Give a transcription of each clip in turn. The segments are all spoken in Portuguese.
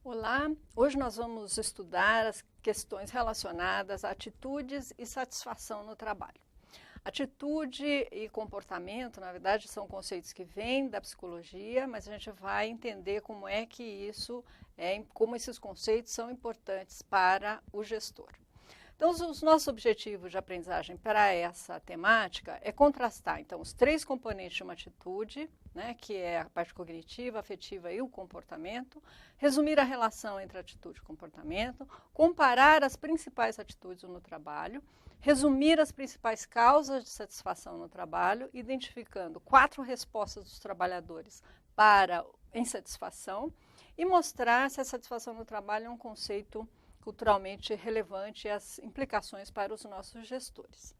Olá, hoje nós vamos estudar as questões relacionadas a atitudes e satisfação no trabalho. Atitude e comportamento, na verdade, são conceitos que vêm da psicologia, mas a gente vai entender como é que como esses conceitos são importantes para o gestor. Então, os nossos objetivos de aprendizagem para essa temática é contrastar, então, os três componentes de uma atitude, né, que é a parte cognitiva, afetiva e o comportamento, resumir a relação entre atitude e comportamento, comparar as principais atitudes no trabalho, resumir as principais causas de satisfação no trabalho, identificando 4 respostas dos trabalhadores para insatisfação e mostrar se a satisfação no trabalho é um conceito culturalmente relevante e as implicações para os nossos gestores.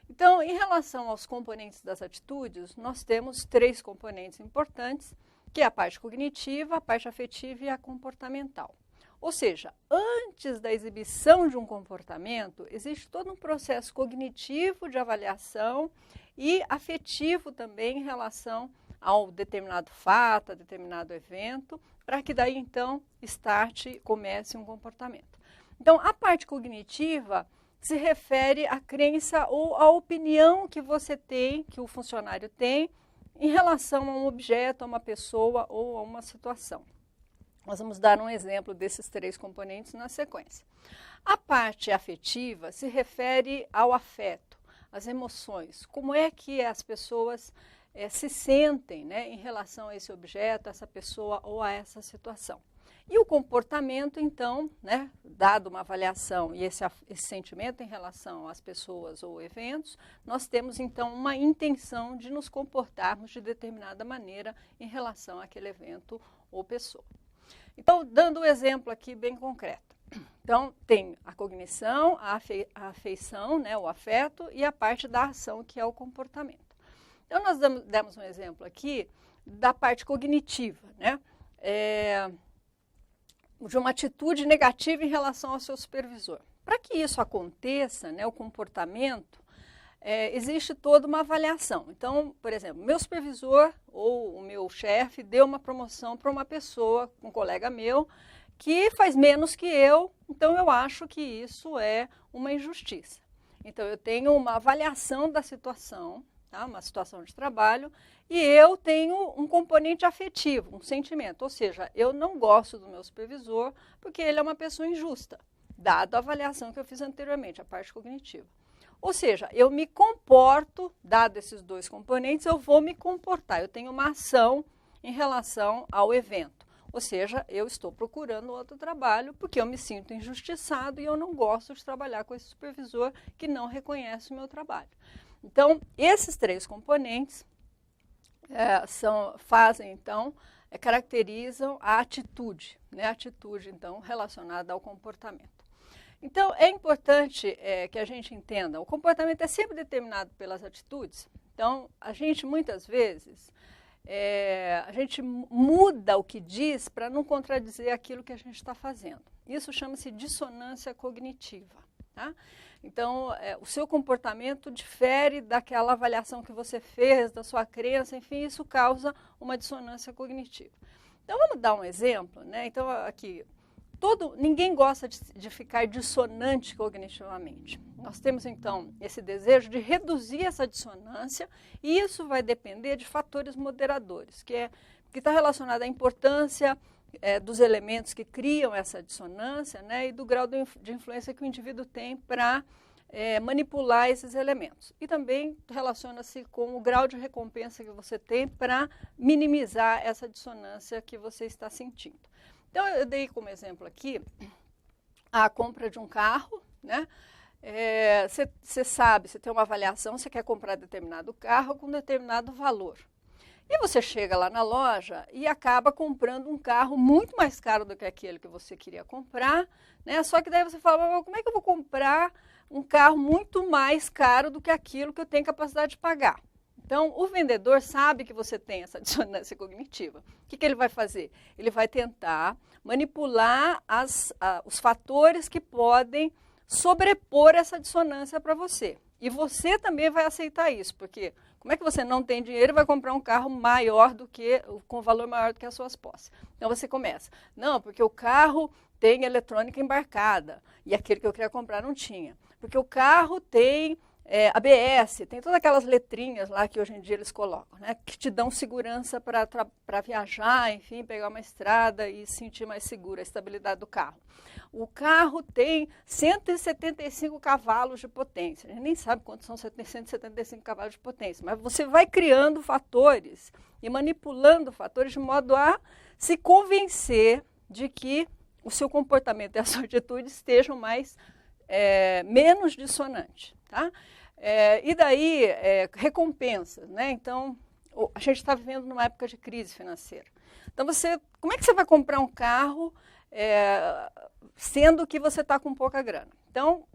Então, em relação aos componentes das atitudes, nós temos 3 componentes importantes, que é a parte cognitiva, a parte afetiva e a comportamental. Ou seja, antes da exibição de um comportamento, existe todo um processo cognitivo de avaliação e afetivo também em relação ao determinado fato, a determinado evento, para que daí então comece um comportamento. Então, a parte cognitiva se refere à crença ou à opinião que você tem, que o funcionário tem, em relação a um objeto, a uma pessoa ou a uma situação. Nós vamos dar um exemplo desses 3 componentes na sequência. A parte afetiva se refere ao afeto, às emoções, como é que as pessoas se sentem, né, em relação a esse objeto, a essa pessoa ou a essa situação. E o comportamento, então, né, dado uma avaliação e esse sentimento em relação às pessoas ou eventos, nós temos, então, uma intenção de nos comportarmos de determinada maneira em relação àquele evento ou pessoa. Então, dando um exemplo aqui bem concreto. Então, tem a cognição, a afeição, né, o afeto, e a parte da ação, que é o comportamento. Então, nós demos um exemplo aqui da parte cognitiva, né? De uma atitude negativa em relação ao seu supervisor. Para que isso aconteça, né, o comportamento, existe toda uma avaliação. Então, por exemplo, meu supervisor ou o meu chefe deu uma promoção para uma pessoa, um colega meu, que faz menos que eu, então eu acho que isso é uma injustiça. Então, eu tenho uma avaliação da situação, tá, uma situação de trabalho, e eu tenho um componente afetivo, um sentimento, ou seja, eu não gosto do meu supervisor porque ele é uma pessoa injusta, dado a avaliação que eu fiz anteriormente, a parte cognitiva. Ou seja, eu me comporto, dado esses 2 componentes, eu vou me comportar, eu tenho uma ação em relação ao evento. Ou seja, eu estou procurando outro trabalho porque eu me sinto injustiçado e eu não gosto de trabalhar com esse supervisor que não reconhece o meu trabalho. Então, esses 3 componentes caracterizam a atitude, né? A atitude, então, relacionada ao comportamento. Então, é importante que a gente entenda, o comportamento é sempre determinado pelas atitudes. Então, a gente, muitas vezes, a gente muda o que diz para não contradizer aquilo que a gente está fazendo. Isso chama-se dissonância cognitiva, tá? Então, o seu comportamento difere daquela avaliação que você fez, da sua crença, enfim, isso causa uma dissonância cognitiva. Então, vamos dar um exemplo, né? Então, aqui, ninguém gosta de ficar dissonante cognitivamente. Nós temos, então, esse desejo de reduzir essa dissonância e isso vai depender de fatores moderadores, que está relacionado à importância dos elementos que criam essa dissonância, né, e do grau de influência que o indivíduo tem para manipular esses elementos. E também relaciona-se com o grau de recompensa que você tem para minimizar essa dissonância que você está sentindo. Então, eu dei como exemplo aqui a compra de um carro, né? Você sabe, você tem uma avaliação, você quer comprar determinado carro com determinado valor. E você chega lá na loja e acaba comprando um carro muito mais caro do que aquele que você queria comprar, né? Só que daí você fala, como é que eu vou comprar um carro muito mais caro do que aquilo que eu tenho capacidade de pagar? Então, o vendedor sabe que você tem essa dissonância cognitiva. O que ele vai fazer? Ele vai tentar manipular os fatores que podem sobrepor essa dissonância para você. E você também vai aceitar isso, porque como é que você não tem dinheiro e vai comprar um carro maior do que, com valor maior do que as suas posses? Então você começa, não, porque o carro tem eletrônica embarcada, e aquele que eu queria comprar não tinha. Porque o carro tem ABS, tem todas aquelas letrinhas lá que hoje em dia eles colocam, né, que te dão segurança para viajar, enfim, pegar uma estrada e sentir mais seguro a estabilidade do carro. O carro tem 175 cavalos de potência. A gente nem sabe quantos são 175 cavalos de potência, mas você vai criando fatores e manipulando fatores de modo a se convencer de que o seu comportamento e a sua atitude estejam menos dissonantes. Tá? E daí, recompensas. Né? Então, a gente está vivendo numa época de crise financeira. Então, como é que você vai comprar um carro sendo que você está com pouca grana? Então,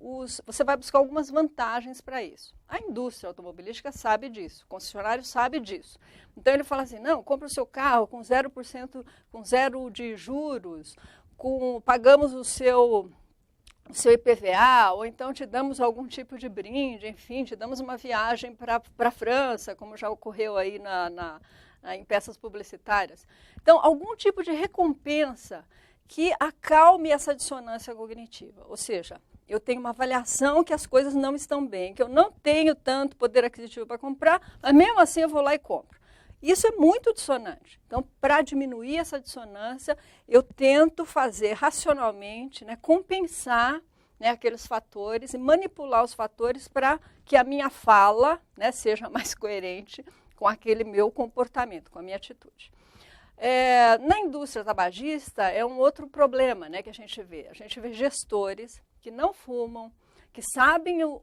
você vai buscar algumas vantagens para isso. A indústria automobilística sabe disso, o concessionário sabe disso. Então, ele fala assim, não, compra o seu carro com 0%, com zero de juros, pagamos o seu IPVA, ou então te damos algum tipo de brinde, enfim, te damos uma viagem para a França, como já ocorreu aí em peças publicitárias. Então, algum tipo de recompensa que acalme essa dissonância cognitiva. Ou seja, eu tenho uma avaliação que as coisas não estão bem, que eu não tenho tanto poder aquisitivo para comprar, mas mesmo assim eu vou lá e compro. Isso é muito dissonante. Então, para diminuir essa dissonância, eu tento fazer racionalmente, né, compensar, né, aqueles fatores e manipular os fatores para que a minha fala, né, seja mais coerente com aquele meu comportamento, com a minha atitude. Na indústria tabagista é um outro problema, né, que a gente vê. A gente vê gestores que não fumam, que sabem o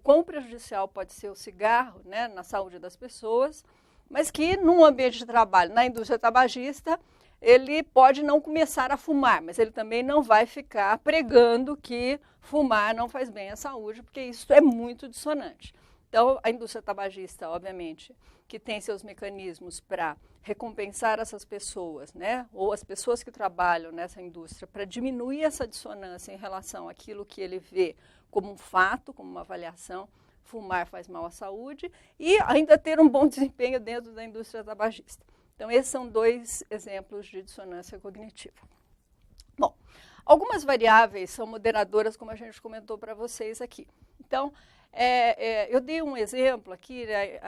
quão prejudicial pode ser o cigarro, né, na saúde das pessoas, mas que num ambiente de trabalho, na indústria tabagista, ele pode não começar a fumar, mas ele também não vai ficar pregando que fumar não faz bem à saúde, porque isso é muito dissonante. Então, a indústria tabagista, obviamente, que tem seus mecanismos para recompensar essas pessoas, né, ou as pessoas que trabalham nessa indústria, para diminuir essa dissonância em relação àquilo que ele vê como um fato, como uma avaliação, fumar faz mal à saúde, e ainda ter um bom desempenho dentro da indústria tabagista. Então, esses são dois exemplos de dissonância cognitiva. Bom, algumas variáveis são moderadoras, como a gente comentou para vocês aqui. Então, eu dei um exemplo aqui, né,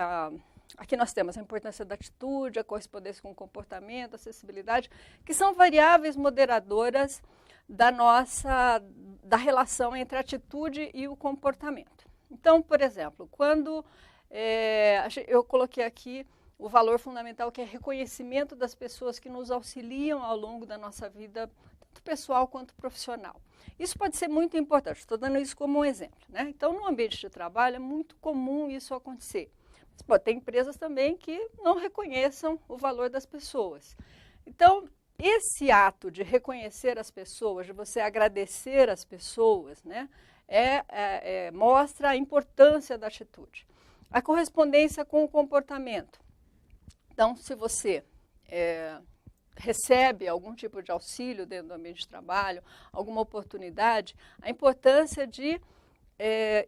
aqui nós temos a importância da atitude, a correspondência com o comportamento, a acessibilidade, que são variáveis moderadoras da relação entre a atitude e o comportamento. Então, por exemplo, quando eu coloquei aqui o valor fundamental, que é reconhecimento das pessoas que nos auxiliam ao longo da nossa vida, tanto pessoal quanto profissional. Isso pode ser muito importante, estou dando isso como um exemplo. Né? Então, no ambiente de trabalho, é muito comum isso acontecer. Mas, pode ter empresas também que não reconheçam o valor das pessoas. Então, esse ato de reconhecer as pessoas, de você agradecer as pessoas, né, mostra a importância da atitude. A correspondência com o comportamento. Então, se você recebe algum tipo de auxílio dentro do ambiente de trabalho, alguma oportunidade, a importância de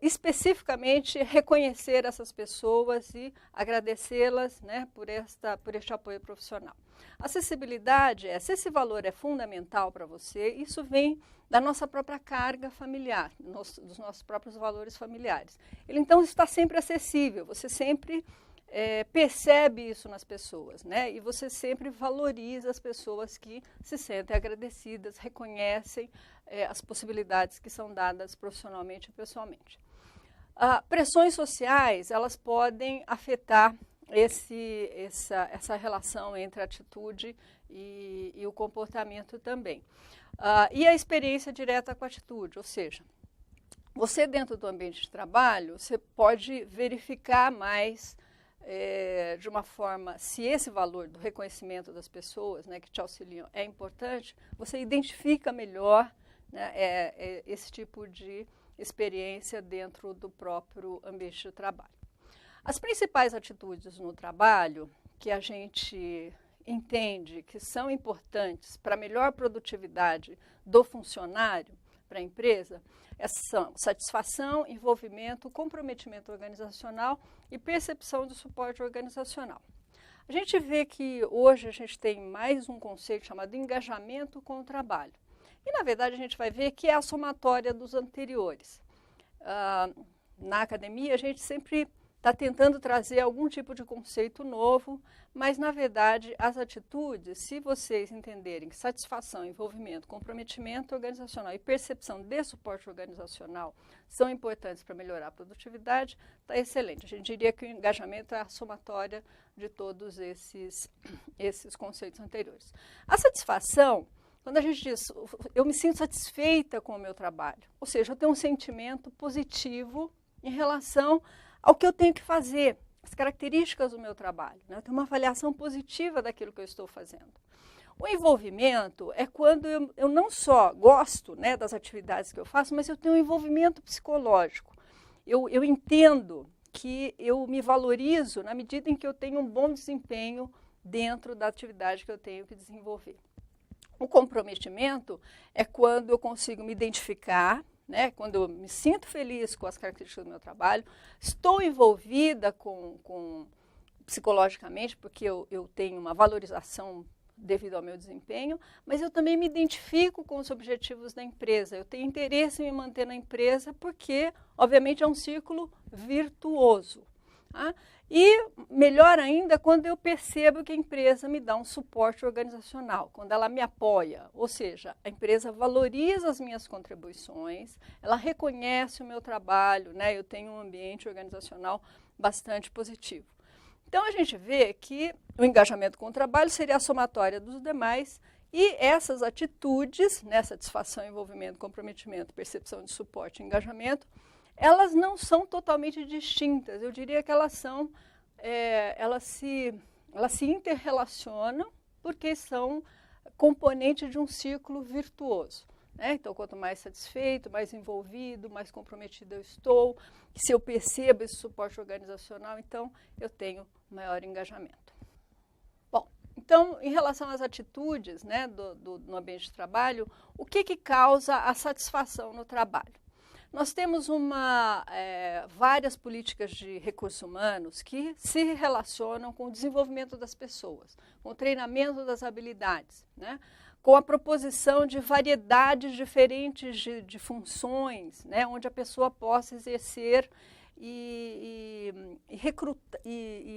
especificamente reconhecer essas pessoas e agradecê-las, né, por este apoio profissional. Acessibilidade se esse valor é fundamental para você, isso vem da nossa própria carga familiar, dos nossos próprios valores familiares. Ele, então, está sempre acessível, você sempre percebe isso nas pessoas, né? E você sempre valoriza as pessoas que se sentem agradecidas, reconhecem as possibilidades que são dadas profissionalmente e pessoalmente. Pressões sociais, elas podem afetar essa relação entre a atitude e o comportamento também. E a experiência direta com a atitude, ou seja, você dentro do ambiente de trabalho, você pode verificar mais de uma forma, se esse valor do reconhecimento das pessoas, né, que te auxiliam é importante, você identifica melhor, né, esse tipo de experiência dentro do próprio ambiente de trabalho. As principais atitudes no trabalho que a gente entende que são importantes para a melhor produtividade do funcionário, para a empresa são satisfação, envolvimento, comprometimento organizacional e percepção de suporte organizacional. A gente vê que hoje a gente tem mais um conceito chamado engajamento com o trabalho. E, na verdade, a gente vai ver que é a somatória dos anteriores. Na academia, a gente sempre está tentando trazer algum tipo de conceito novo, mas, na verdade, as atitudes, se vocês entenderem que satisfação, envolvimento, comprometimento organizacional e percepção de suporte organizacional são importantes para melhorar a produtividade, está excelente. A gente diria que o engajamento é a somatória de todos esses conceitos anteriores. A satisfação, quando a gente diz, eu me sinto satisfeita com o meu trabalho, ou seja, eu tenho um sentimento positivo em relação ao que eu tenho que fazer, as características do meu trabalho, né? Eu tenho uma avaliação positiva daquilo que eu estou fazendo. O envolvimento é quando eu não só gosto, né, das atividades que eu faço, mas eu tenho um envolvimento psicológico. Eu entendo que eu me valorizo na medida em que eu tenho um bom desempenho dentro da atividade que eu tenho que desenvolver. O comprometimento é quando eu consigo me identificar, né, quando eu me sinto feliz com as características do meu trabalho, estou envolvida psicologicamente, porque eu tenho uma valorização devido ao meu desempenho, mas eu também me identifico com os objetivos da empresa. Eu tenho interesse em me manter na empresa porque, obviamente, é um círculo virtuoso. Tá? E melhor ainda quando eu percebo que a empresa me dá um suporte organizacional, quando ela me apoia, ou seja, a empresa valoriza as minhas contribuições, ela reconhece o meu trabalho, né? Eu tenho um ambiente organizacional bastante positivo. Então a gente vê que o engajamento com o trabalho seria a somatória dos demais e essas atitudes, né, satisfação, envolvimento, comprometimento, percepção de suporte e engajamento, elas não são totalmente distintas. Eu diria que elas se interrelacionam porque são componentes de um círculo virtuoso. Né? Então, quanto mais satisfeito, mais envolvido, mais comprometido eu estou, se eu percebo esse suporte organizacional, então eu tenho maior engajamento. Bom, então, em relação às atitudes, né, no ambiente de trabalho, o que causa a satisfação no trabalho? Nós temos várias políticas de recursos humanos que se relacionam com o desenvolvimento das pessoas, com o treinamento das habilidades, né? Com a proposição de variedades diferentes de funções, né? Onde a pessoa possa exercer e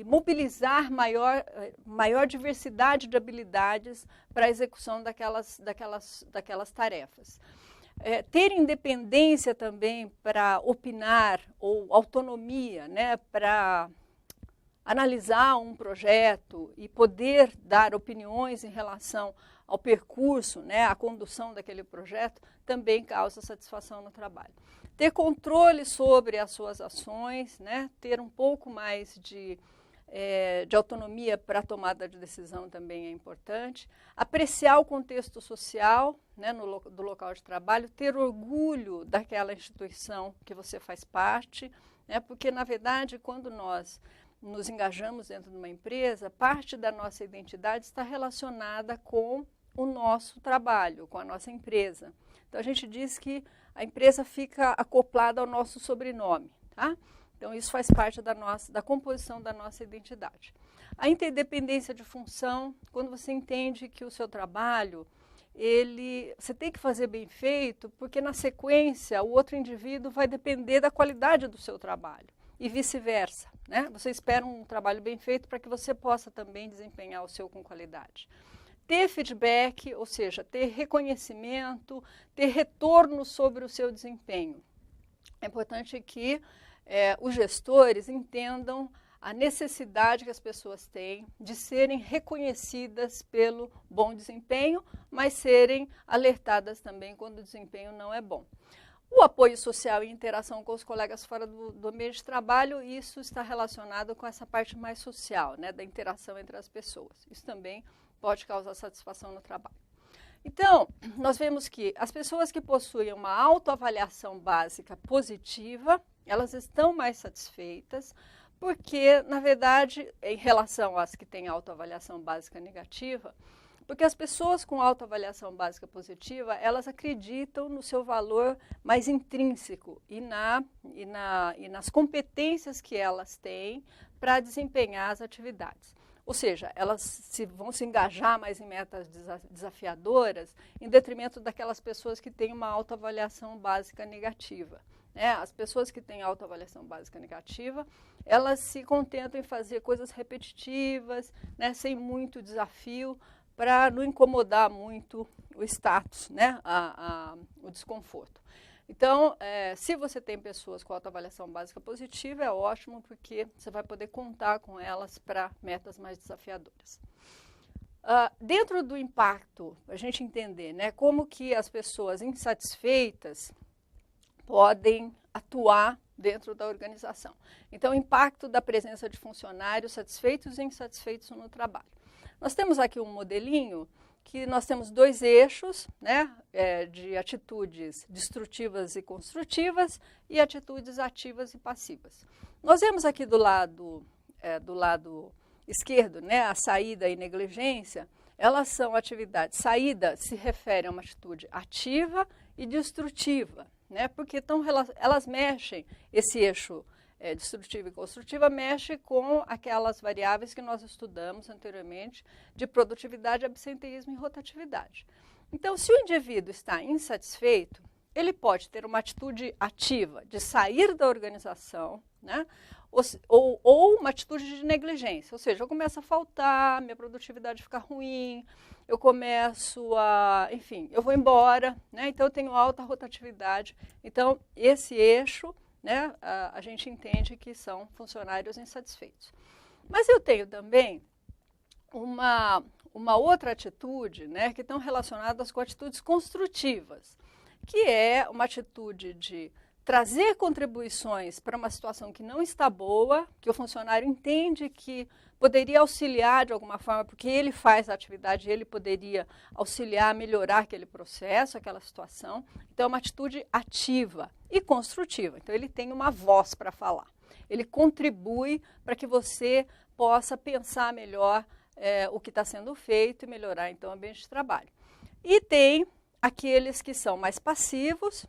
mobilizar maior diversidade de habilidades para a execução daquelas tarefas. Ter independência também para opinar ou autonomia, né, para analisar um projeto e poder dar opiniões em relação ao percurso, né, à condução daquele projeto, também causa satisfação no trabalho. Ter controle sobre as suas ações, né, ter um pouco mais de autonomia para a tomada de decisão também é importante. Apreciar o contexto social, né, do local de trabalho, ter orgulho daquela instituição que você faz parte, né, porque, na verdade, quando nós nos engajamos dentro de uma empresa, parte da nossa identidade está relacionada com o nosso trabalho, com a nossa empresa. Então, a gente diz que a empresa fica acoplada ao nosso sobrenome, tá? Então, isso faz parte da composição da nossa identidade. A interdependência de função, quando você entende que o seu trabalho, você tem que fazer bem feito, porque na sequência o outro indivíduo vai depender da qualidade do seu trabalho e vice-versa, né? Você espera um trabalho bem feito para que você possa também desempenhar o seu com qualidade. Ter feedback, ou seja, ter reconhecimento, ter retorno sobre o seu desempenho. É importante que os gestores entendam a necessidade que as pessoas têm de serem reconhecidas pelo bom desempenho, mas serem alertadas também quando o desempenho não é bom. O apoio social e interação com os colegas fora do ambiente de trabalho, isso está relacionado com essa parte mais social, né, da interação entre as pessoas. Isso também pode causar satisfação no trabalho. Então, nós vemos que as pessoas que possuem uma autoavaliação básica positiva, elas estão mais satisfeitas, porque, na verdade, em relação às que têm autoavaliação básica negativa, Porque as pessoas com autoavaliação básica positiva, elas acreditam no seu valor mais intrínseco e nas competências que elas têm para desempenhar as atividades. Ou seja, elas vão se engajar mais em metas desafiadoras em detrimento daquelas pessoas que têm uma autoavaliação básica negativa. As pessoas que têm autoavaliação básica negativa, elas se contentam em fazer coisas repetitivas, sem muito desafio, para não incomodar muito o status, o desconforto. Então, se você tem pessoas com autoavaliação básica positiva, é ótimo, porque você vai poder contar com elas para metas mais desafiadoras. Dentro do impacto, a gente entender como que as pessoas insatisfeitas podem atuar dentro da organização. Então, o impacto da presença de funcionários satisfeitos e insatisfeitos no trabalho. Nós temos aqui um modelinho que nós temos 2 eixos, de atitudes destrutivas e construtivas e atitudes ativas e passivas. Nós vemos aqui do lado esquerdo, a saída e negligência, elas são atividades. Saída se refere a uma atitude ativa e destrutiva, porque elas mexem, esse eixo destrutiva e construtiva mexe com aquelas variáveis que nós estudamos anteriormente de produtividade, absenteísmo e rotatividade. Então, se o indivíduo está insatisfeito, ele pode ter uma atitude ativa de sair da organização, ou uma atitude de negligência, ou seja, eu começo a faltar, minha produtividade fica ruim, eu começo enfim, eu vou embora, então eu tenho alta rotatividade. Então, esse eixo, a gente entende que são funcionários insatisfeitos. Mas eu tenho também uma outra atitude, que estão relacionadas com atitudes construtivas, que é uma atitude de trazer contribuições para uma situação que não está boa, que o funcionário entende que poderia auxiliar de alguma forma, porque ele faz a atividade, ele poderia auxiliar a melhorar aquele processo, aquela situação. Então, é uma atitude ativa e construtiva. Então, ele tem uma voz para falar. Ele contribui para que você possa pensar melhor o que está sendo feito e melhorar, então, o ambiente de trabalho. E tem aqueles que são mais passivos,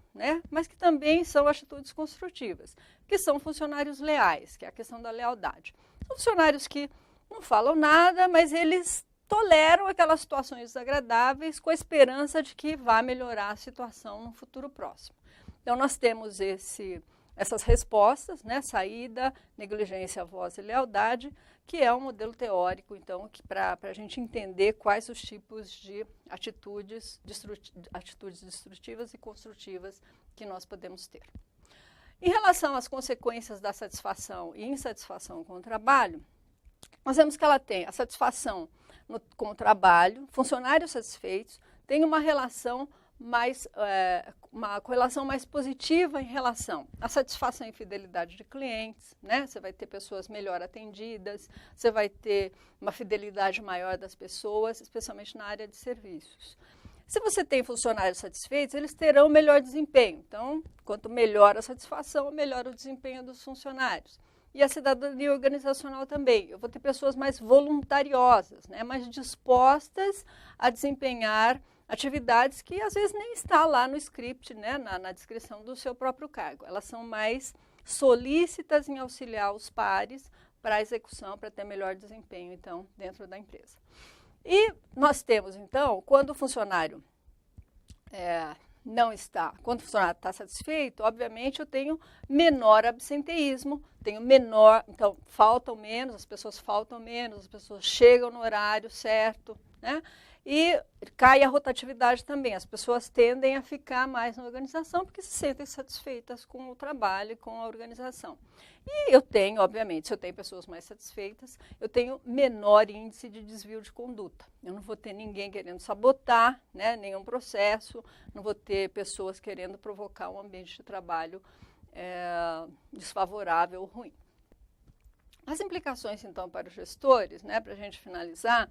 mas que também são atitudes construtivas, que são funcionários leais, que é a questão da lealdade. São funcionários que não falam nada, mas eles toleram aquelas situações desagradáveis com a esperança de que vá melhorar a situação no futuro próximo. Então, nós temos essas respostas, saída, negligência, voz e lealdade, que é um modelo teórico, então, para a gente entender quais os tipos de atitudes destrutivas e construtivas que nós podemos ter. Em relação às consequências da satisfação e insatisfação com o trabalho, nós vemos que ela tem a satisfação com o trabalho, funcionários satisfeitos, tem uma relação uma correlação mais positiva em relação à satisfação e fidelidade de clientes, Você vai ter pessoas melhor atendidas, você vai ter uma fidelidade maior das pessoas, especialmente na área de serviços. Se você tem funcionários satisfeitos, eles terão melhor desempenho. Então, quanto melhor a satisfação, melhor o desempenho dos funcionários. E a cidadania organizacional também. Eu vou ter pessoas mais voluntariosas, mais dispostas a desempenhar atividades que às vezes nem está lá no script, na descrição do seu próprio cargo. Elas são mais solícitas em auxiliar os pares para a execução, para ter melhor desempenho, então, dentro da empresa. E nós temos, então, quando o funcionário quando o funcionário está satisfeito, obviamente eu tenho menor absenteísmo, então faltam menos, as pessoas chegam no horário certo, E cai a rotatividade também. As pessoas tendem a ficar mais na organização porque se sentem satisfeitas com o trabalho e com a organização. E eu tenho, obviamente, se eu tenho pessoas mais satisfeitas, eu tenho menor índice de desvio de conduta. Eu não vou ter ninguém querendo sabotar, nenhum processo, não vou ter pessoas querendo provocar um ambiente de trabalho desfavorável ou ruim. As implicações, então, para os gestores, para a gente finalizar,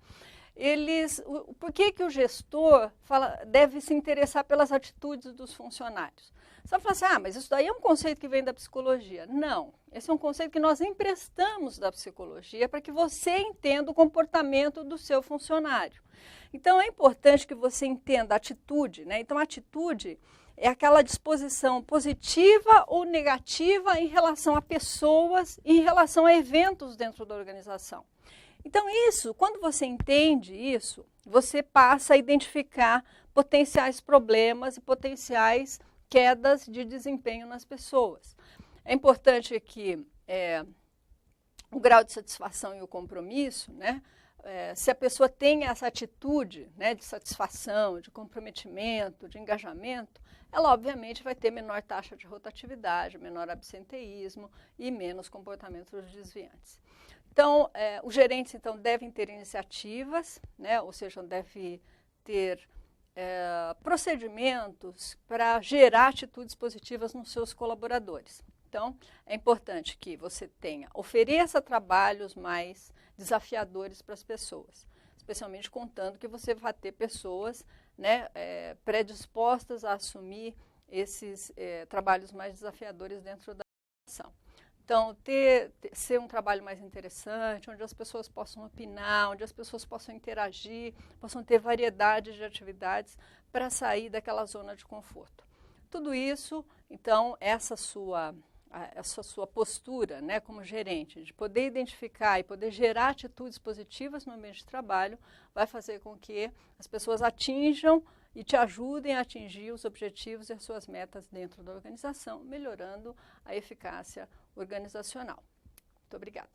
por que o gestor deve se interessar pelas atitudes dos funcionários? Você vai falar assim, ah, mas isso daí é um conceito que vem da psicologia. Não, esse é um conceito que nós emprestamos da psicologia para que você entenda o comportamento do seu funcionário. Então, é importante que você entenda a atitude, né? Então, a atitude é aquela disposição positiva ou negativa em relação a pessoas, em relação a eventos dentro da organização. Então, isso, quando você entende isso, você passa a identificar potenciais problemas e potenciais quedas de desempenho nas pessoas. É importante que o grau de satisfação e o compromisso, né? Se a pessoa tem essa atitude, né, de satisfação, de comprometimento, de engajamento, ela obviamente vai ter menor taxa de rotatividade, menor absenteísmo e menos comportamentos desviantes. Então, os gerentes então, devem ter iniciativas, né, ou seja, devem ter procedimentos para gerar atitudes positivas nos seus colaboradores. Então, é importante que você ofereça trabalhos mais desafiadores para as pessoas, especialmente contando que você vai ter pessoas, né, predispostas a assumir esses trabalhos mais desafiadores dentro da organização. Então, ser um trabalho mais interessante, onde as pessoas possam opinar, onde as pessoas possam interagir, possam ter variedade de atividades para sair daquela zona de conforto. Tudo isso, então, essa sua postura, né, como gerente, de poder identificar e poder gerar atitudes positivas no ambiente de trabalho, vai fazer com que as pessoas atinjam e te ajudem a atingir os objetivos e as suas metas dentro da organização, melhorando a eficácia organizacional. Muito obrigada.